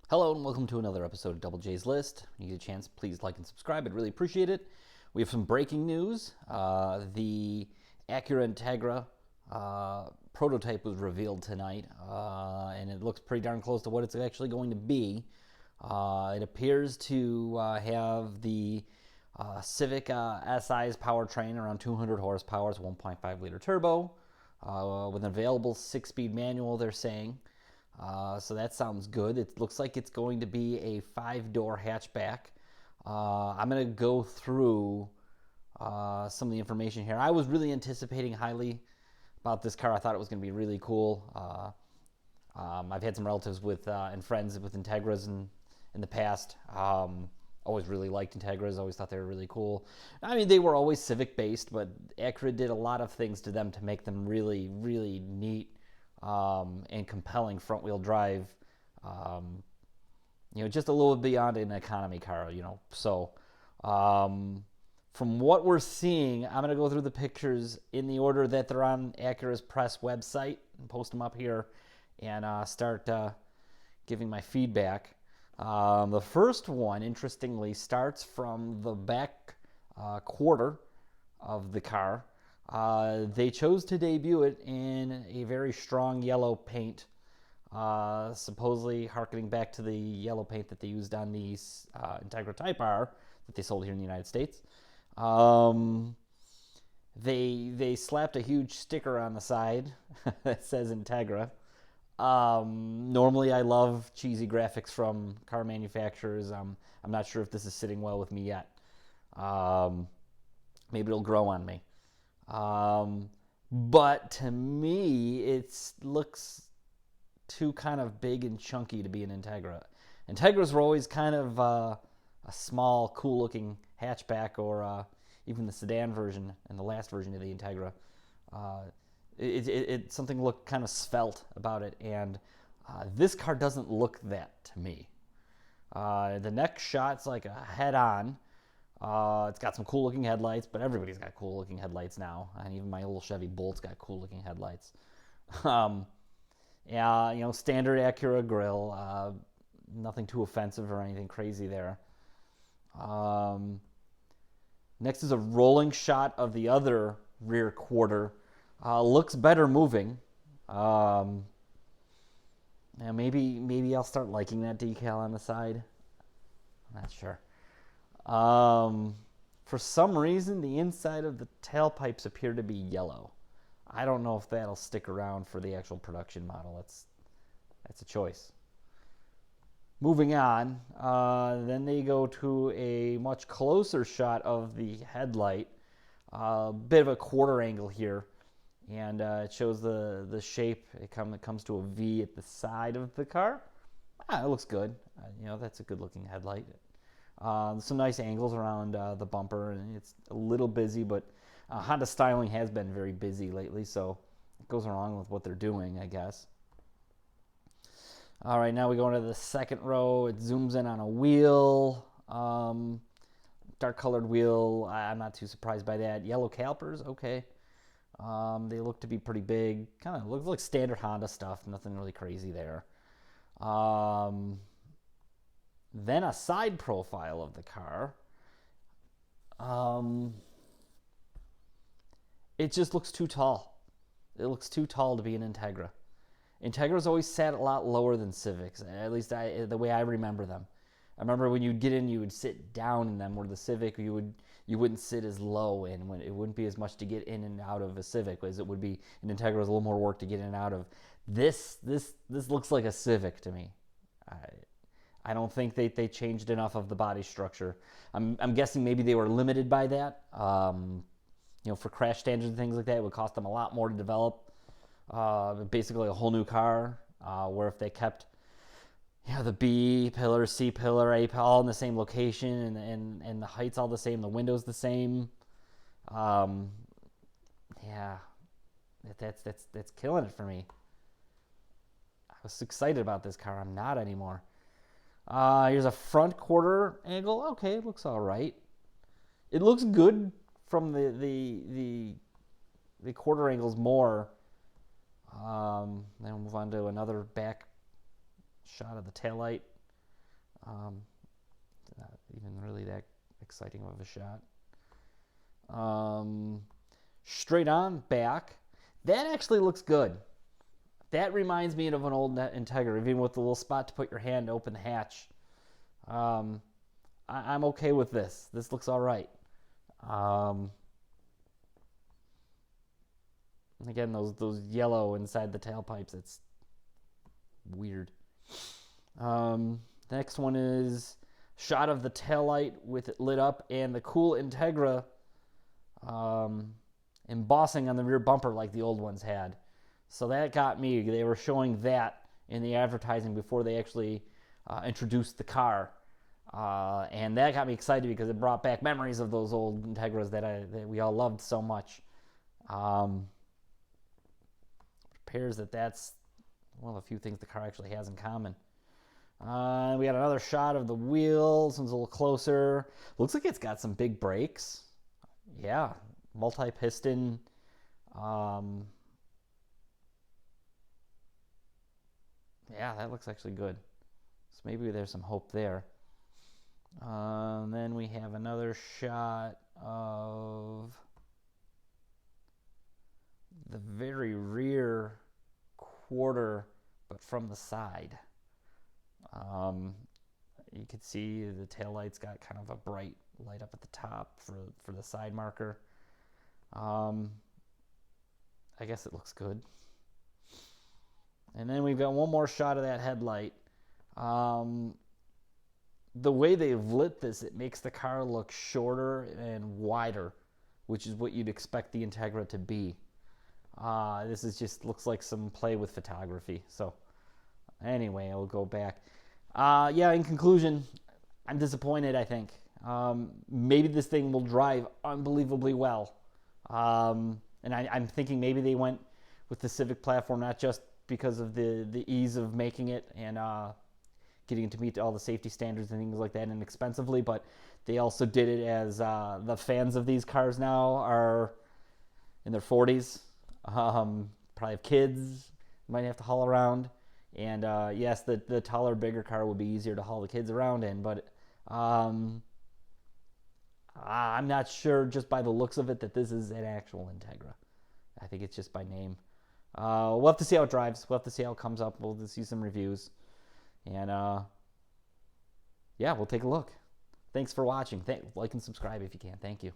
Hello and welcome to another episode of Double J's List. When you get a chance, please like and subscribe. I'd really appreciate it. We have some breaking news. The Acura Integra prototype was revealed tonight, and it looks pretty darn close to what it's actually going to be. It appears to have the Civic SI's powertrain, around 200 horsepower. It's 1.5 liter turbo with an available 6-speed manual, they're saying. So that sounds good. It looks like it's going to be a 5-door hatchback. I'm going to go through some of the information here. I was really anticipating highly about this car. I thought it was going to be really cool. I've had some relatives with and friends with Integras in the past. Always really liked Integras. Always thought they were really cool. I mean, they were always Civic based, but Acura did a lot of things to them to make them really, really neat and compelling front-wheel drive, just a little beyond an economy car, So, from what we're seeing, I'm going to go through the pictures in the order that they're on Acura's press website and post them up here and start giving my feedback. The first one, interestingly, starts from the back quarter of the car. They chose to debut it in a very strong yellow paint, supposedly harkening back to the yellow paint that they used on the Integra Type R that they sold here in the United States. They slapped a huge sticker on the side that says Integra. Normally I love cheesy graphics from car manufacturers. I'm not sure if this is sitting well with me yet. Maybe it'll grow on me. But to me, it looks too kind of big and chunky to be an Integra. Integras were always kind of a small, cool-looking hatchback, or even the sedan version and the last version of the Integra. Something looked kind of svelte about it, and this car doesn't look that to me. The next shot's like a head-on. It's got some cool looking headlights, but everybody's got cool looking headlights now. And even my little Chevy Bolt's got cool looking headlights. Standard Acura grille. Nothing too offensive or anything crazy there. Next is a rolling shot of the other rear quarter. Looks better moving. Maybe I'll start liking that decal on the side. I'm not sure. For some reason, the inside of the tailpipes appear to be yellow. I don't know if that'll stick around for the actual production model. That's a choice. Moving on, then they go to a much closer shot of the headlight. Bit of a quarter angle here, and it shows the shape. It comes to a V at the side of the car. It looks good. That's a good looking headlight. Some nice angles around the bumper, and it's a little busy, but Honda styling has been very busy lately, so it goes along with what they're doing, I guess. All right, now we go into the second row. It zooms in on a wheel, dark colored wheel. I'm not too surprised by that. Yellow calipers, okay. They look to be pretty big. Kind of looks like standard Honda stuff. Nothing really crazy there. Then a side profile of the car. It just looks too tall. It looks too tall to be an Integra. Integras always sat a lot lower than Civics, at least the way I remember them. I remember when you'd get in, you would sit down in them, where the Civic, you wouldn't sit as low in. When it wouldn't be as much to get in and out of a Civic as it would be an Integra. Was a little more work to get in and out of. This looks like a Civic to me. I don't think they changed enough of the body structure. I'm guessing maybe they were limited by that. For crash standards and things like that, it would cost them a lot more to develop. Basically a whole new car. Where if they kept, the B pillar, C pillar, A pillar all in the same location, and the height's all the same, the windows the same. That's killing it for me. I was excited about this car. I'm not anymore. Here's a front quarter angle. Okay, it looks all right. It looks good from the quarter angles more. Then we'll move on to another back shot of the taillight. Not even really that exciting of a shot. Straight on back. That actually looks good. That reminds me of an old Integra, even with the little spot to put your hand to open the hatch. I'm okay with this. This looks all right. Again, those yellow inside the tailpipes, it's weird. Next one is shot of the taillight with it lit up and the cool Integra embossing on the rear bumper like the old ones had. So that got me. They were showing that in the advertising before they actually introduced the car. And that got me excited because it brought back memories of those old Integras that we all loved so much. Appears that's one of the few things the car actually has in common. We got another shot of the wheels. This one's a little closer. Looks like it's got some big brakes. Yeah, multi-piston. Yeah, that looks actually good. So maybe there's some hope there. Then we have another shot of the very rear quarter, but from the side. You can see the taillight's got kind of a bright light up at the top for the side marker. I guess it looks good. And then we've got one more shot of that headlight. The way they've lit this, it makes the car look shorter and wider, which is what you'd expect the Integra to be. This is just looks like some play with photography. So anyway, I'll go back. Yeah, in conclusion, I'm disappointed, I think. Maybe this thing will drive unbelievably well. And I'm thinking maybe they went with the Civic platform, not just because of the ease of making it and getting it to meet all the safety standards and things like that inexpensively, but they also did it as the fans of these cars now are in their 40s, probably have kids, might have to haul around. And yes, the taller, bigger car would be easier to haul the kids around in, but I'm not sure just by the looks of it that this is an actual Integra. I think it's just by name. We'll have to see how it drives. We'll have to see how it comes up. We'll see some reviews. And yeah, we'll take a look. Thanks for watching. Like and subscribe if you can. Thank you.